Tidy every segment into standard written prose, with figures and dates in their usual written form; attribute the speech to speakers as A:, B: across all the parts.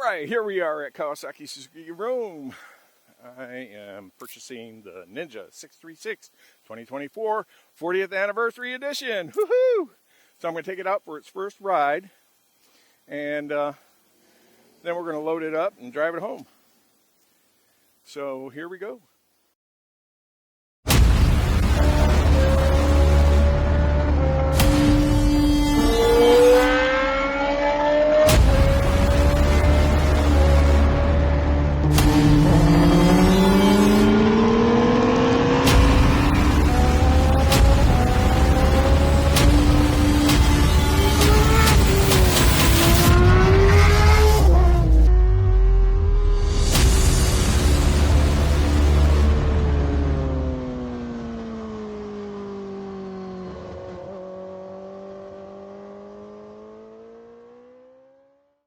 A: Alright, here we are at Kawasaki Suzuki Room. I am purchasing the Ninja 636 2024 40th Anniversary Edition. Woohoo! So I'm going to take it out for its first ride. And then we're going to load it up and drive it home. So here we go.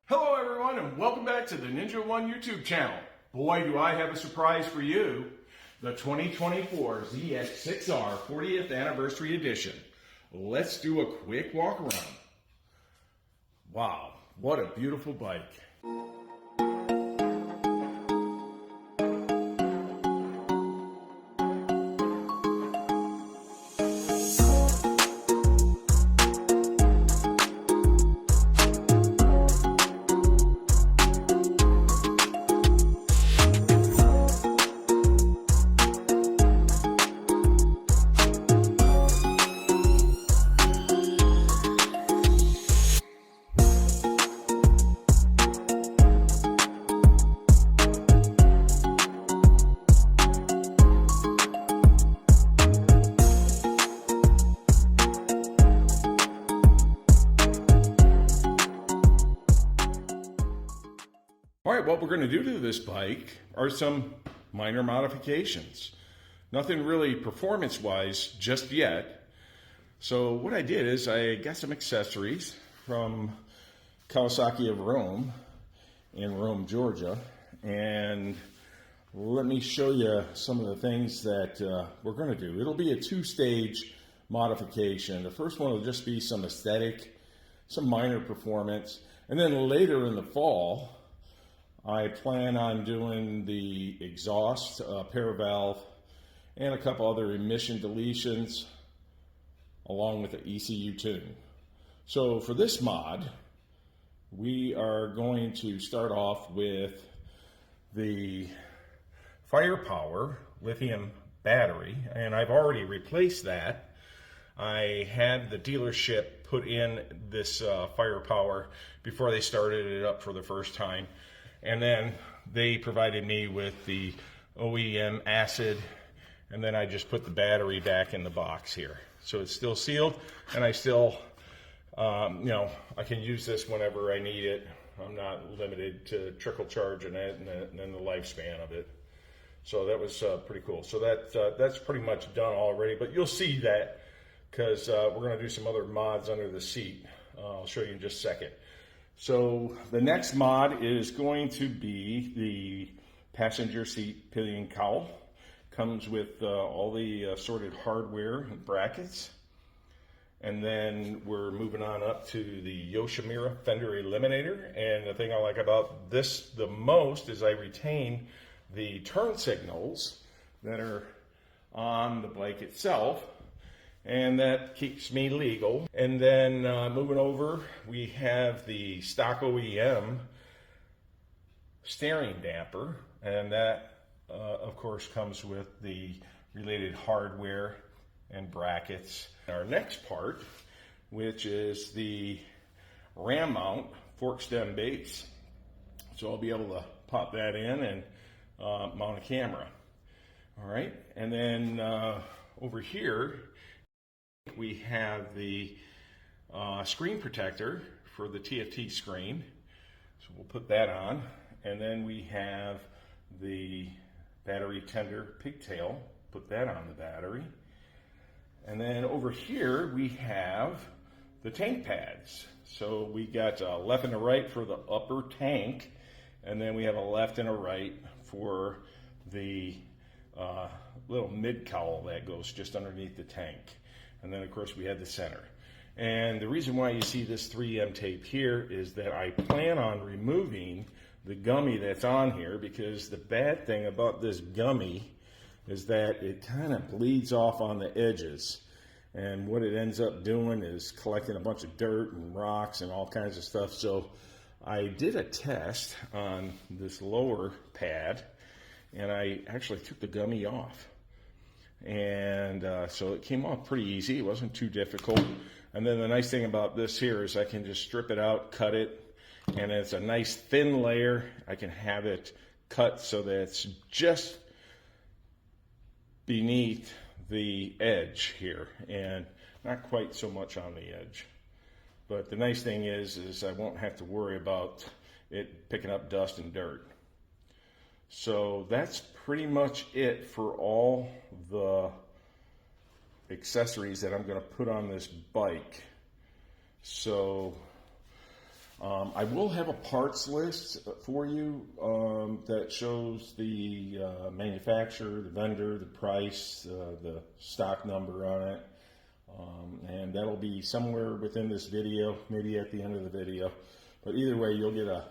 A: Hello everyone and welcome back to the Ninja One YouTube channel. Boy, do I have a surprise for you. The 2024 ZX6R 40th Anniversary Edition. Let's do a quick walk around. Wow, what a beautiful bike. All right, what we're going to do to this bike are some minor modifications. Nothing really performance-wise just yet. So what I did is I got some accessories from Kawasaki of Rome in Rome, Georgia. And let me show you some of the things that we're going to do. It'll be a two-stage modification. The first one will just be some aesthetic, some minor performance. And then later in the fall, I plan on doing the exhaust, paravalve, and a couple other emission deletions, along with the ECU tune. So for this mod, we are going to start off with the Firepower lithium battery, and I've already replaced that. I had the dealership put in this Firepower before they started it up for the first time. And then they provided me with the OEM acid, and then I just put the battery back in the box here. So it's still sealed, and I still, I can use this whenever I need it. I'm not limited to trickle charging it and then the lifespan of it. So that was pretty cool. So that's pretty much done already, but you'll see that because we're going to do some other mods under the seat. I'll show you in just a second. So the next mod is going to be the passenger seat pillion cowl. Comes with all the assorted hardware and brackets. And then we're moving on up to the Yoshimura Fender Eliminator. And the thing I like about this the most is I retain the turn signals that are on the bike itself. And that keeps me legal. And then moving over, we have the stock OEM steering damper. And that, of course, comes with the related hardware and brackets. Our next part, which is the ram mount fork stem base. So I'll be able to pop that in and mount a camera. All right, and then over here, we have the screen protector for the TFT screen. So we'll put that on. And then we have the battery tender pigtail. Put that on the battery. And then over here we have the tank pads. So we got a left and a right for the upper tank. And then we have a left and a right for the little mid cowl that goes just underneath the tank. And then of course we had the center. And the reason why you see this 3M tape here is that I plan on removing the gummy that's on here, because the bad thing about this gummy is that it kind of bleeds off on the edges. And what it ends up doing is collecting a bunch of dirt and rocks and all kinds of stuff. So I did a test on this lower pad, and I actually took the gummy off. And so it came off pretty easy. It wasn't too difficult. And then the nice thing about this here is I can just strip it out, cut it, and it's a nice thin layer. I can have it cut so that it's just beneath the edge here and not quite so much on the edge. But the nice thing is I won't have to worry about it picking up dust and dirt. So that's pretty much it for all the accessories that I'm going to put on this bike. So I will have a parts list for you that shows the manufacturer, the vendor, the price, the stock number on it. And that'll be somewhere within this video, maybe at the end of the video. But either way, you'll get an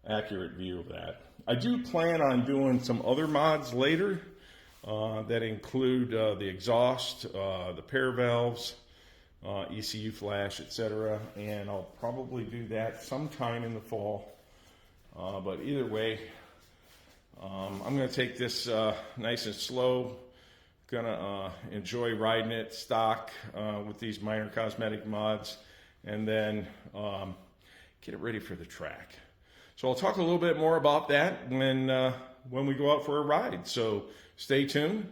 A: accurate view of that. I do plan on doing some other mods later that include the exhaust, the pair valves, ECU flash, etc. And I'll probably do that sometime in the fall. But either way, I'm going to take this nice and slow. Gonna enjoy riding it stock with these minor cosmetic mods, and then get it ready for the track. So I'll talk a little bit more about that when we go out for a ride. So stay tuned.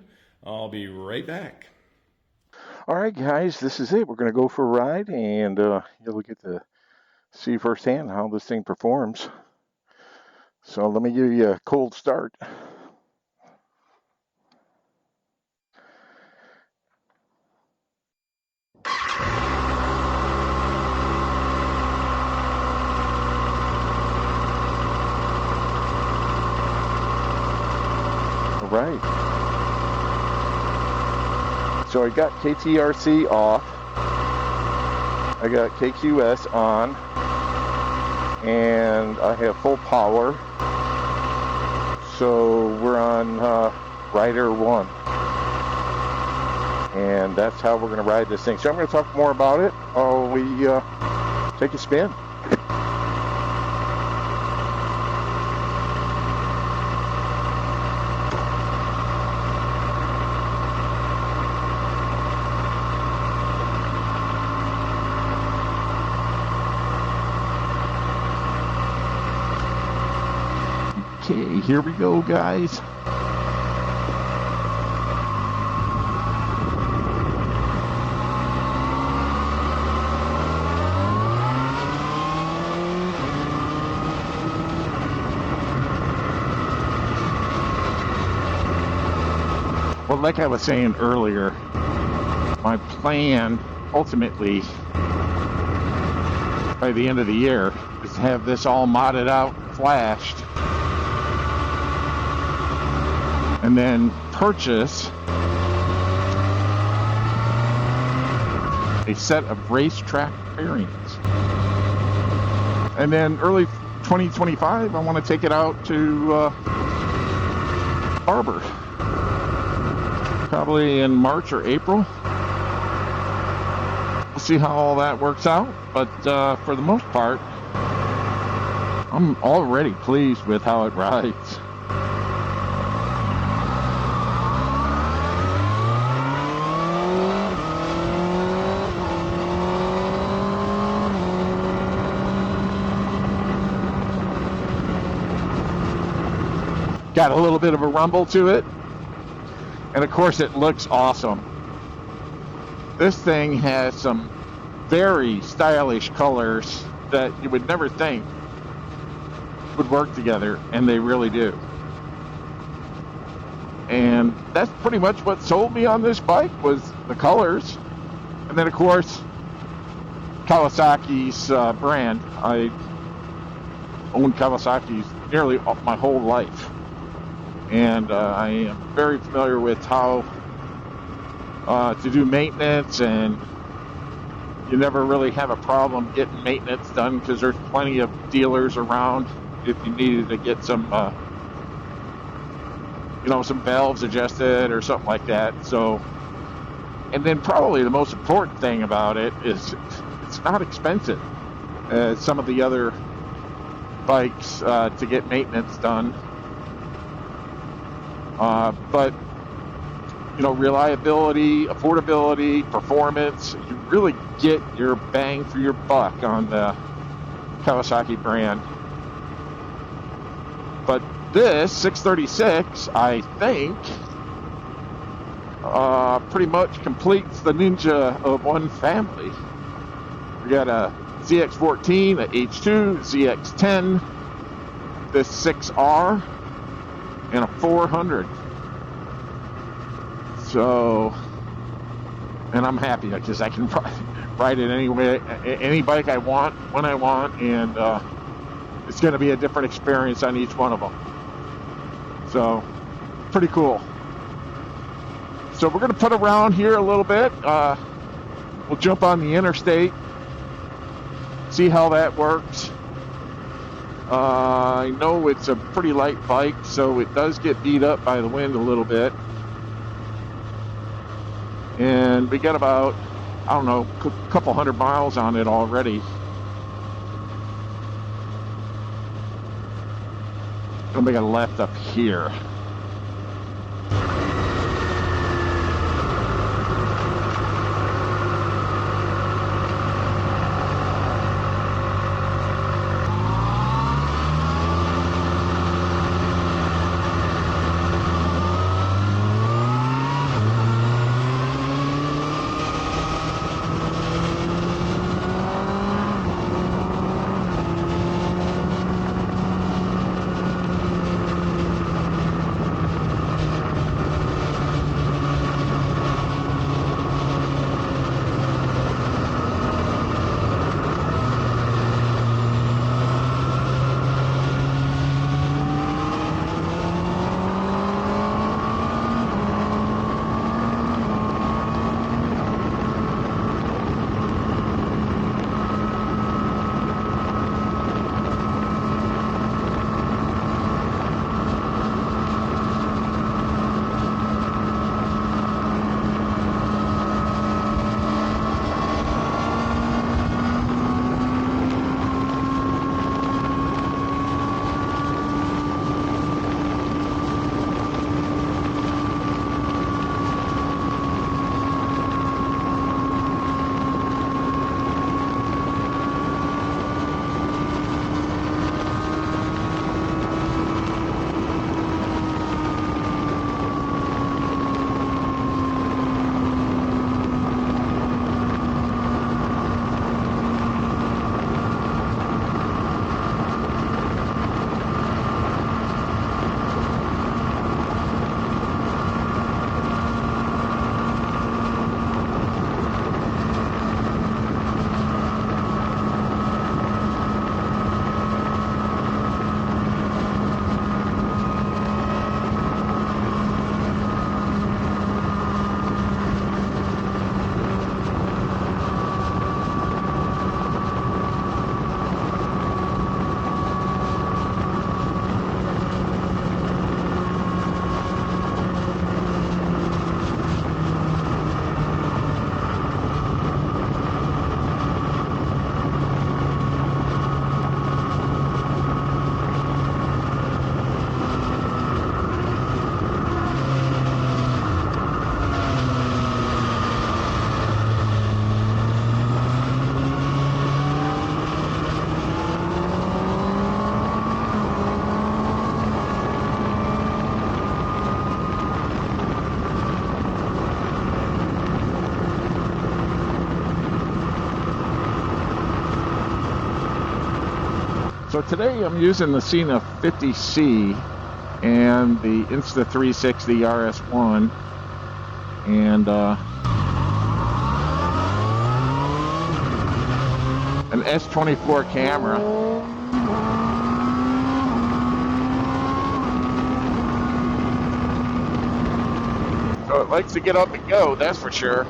A: I'll be right back.
B: All right, guys, this is it. We're going to go for a ride, and you'll get to see firsthand how this thing performs. So let me give you a cold start. All right. So I got KTRC off, I got KQS on, and I have full power. So we're on rider 1. And that's how we're going to ride this thing. So I'm going to talk more about it while we take a spin. Okay, here we go, guys. Well, like I was saying earlier, my plan ultimately by the end of the year is to have this all modded out, flashed, and then purchase a set of racetrack bearings. And then early 2025, I want to take it out to Harbor, probably in March or April. We'll see how all that works out, but for the most part, I'm already pleased with how it rides. Got a little bit of a rumble to it, and of course it looks awesome. This thing has some very stylish colors that you would never think would work together, and they really do. And that's pretty much what sold me on this bike, was the colors. And then of course Kawasaki's brand. I owned Kawasaki's nearly my whole life, and I am very familiar with how to do maintenance, and you never really have a problem getting maintenance done because there's plenty of dealers around. if you needed to get some, some valves adjusted or something like that. So, and then probably the most important thing about it is it's not expensive as some of the other bikes to get maintenance done. But reliability, affordability, performance, you really get your bang for your buck on the Kawasaki brand. But this 636, I think, pretty much completes the Ninja of one family. We got a ZX14, a H2, ZX10, this 6R, and a 400. So, and I'm happy because I can ride it anyway, any bike I want, when I want, and it's going to be a different experience on each one of them. So, pretty cool. So we're going to put around here a little bit. We'll jump on the interstate, see how that works. I know it's a pretty light bike, so it does get beat up by the wind a little bit. And we got about, I don't know, a couple hundred miles on it already. And we got a left up here. So today I'm using the Cena 50C and the Insta360 RS1 and an S24 camera. So it likes to get up and go, that's for sure.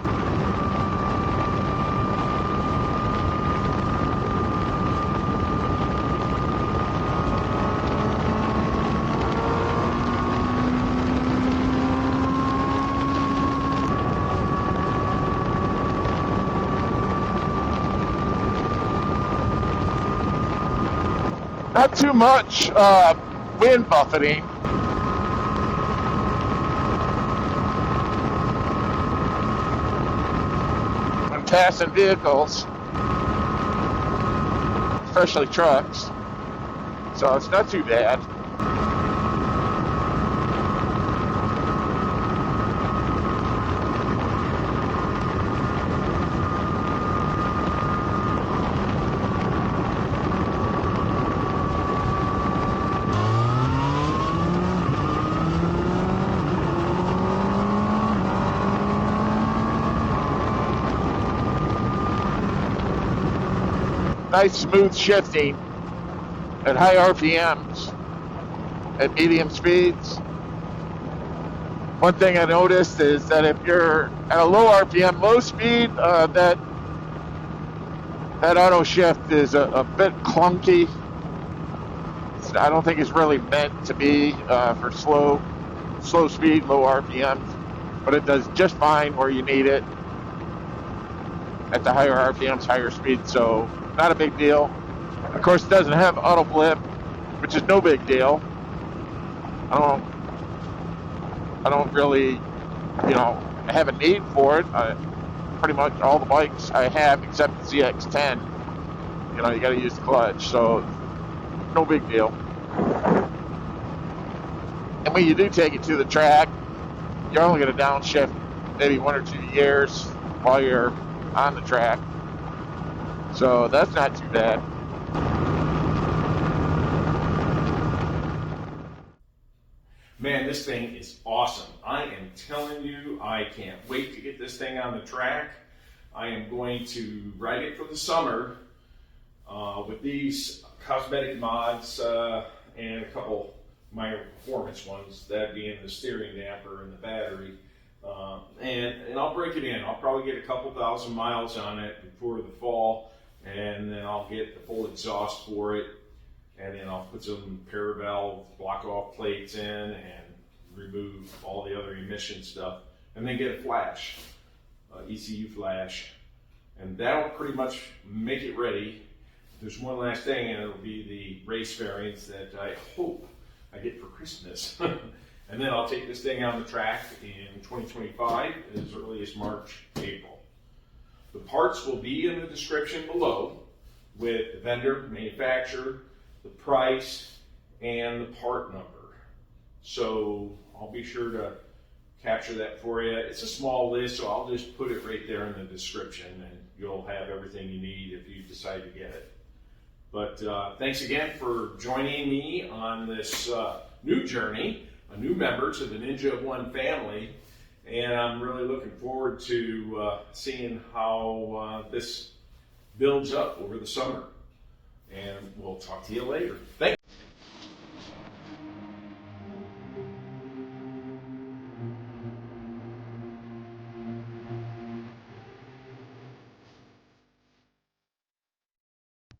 B: Not too much wind buffeting. When passing vehicles, especially trucks. So it's not too bad. Nice smooth shifting at high RPMs, at medium speeds. One thing I noticed is that if you're at a low RPM, low speed, that auto shift is a bit clunky. I don't think it's really meant to be for slow speed, low RPMs, but it does just fine where you need it at the higher RPMs, higher speed. So not a big deal. Of course, it doesn't have auto blip, which is no big deal. I don't really, have a need for it. Pretty much all the bikes I have, except the ZX10, you got to use the clutch, so no big deal. And when you do take it to the track, you're only going to downshift maybe 1 or 2 gears while you're on the track. So that's not too bad.
A: Man, this thing is awesome. I am telling you, I can't wait to get this thing on the track. I am going to ride it for the summer with these cosmetic mods and a couple minor performance ones, that being the steering damper and the battery. And I'll break it in. I'll probably get a couple thousand miles on it before the fall, and then I'll get the full exhaust for it, and then I'll put some Paravalve block-off plates in and remove all the other emission stuff, and then get a flash, ECU flash, and that'll pretty much make it ready. There's one last thing, and it'll be the race variants that I hope I get for Christmas. And then I'll take this thing on the track in 2025, as early as March, April. The parts will be in the description below with the vendor, manufacturer, the price, and the part number. So I'll be sure to capture that for you. It's a small list, so I'll just put it right there in the description, and you'll have everything you need if you decide to get it. But thanks again for joining me on this new journey, a new member to the Ninja One family, and I'm really looking forward to seeing how this builds up over the summer. And we'll talk to you later. Thanks.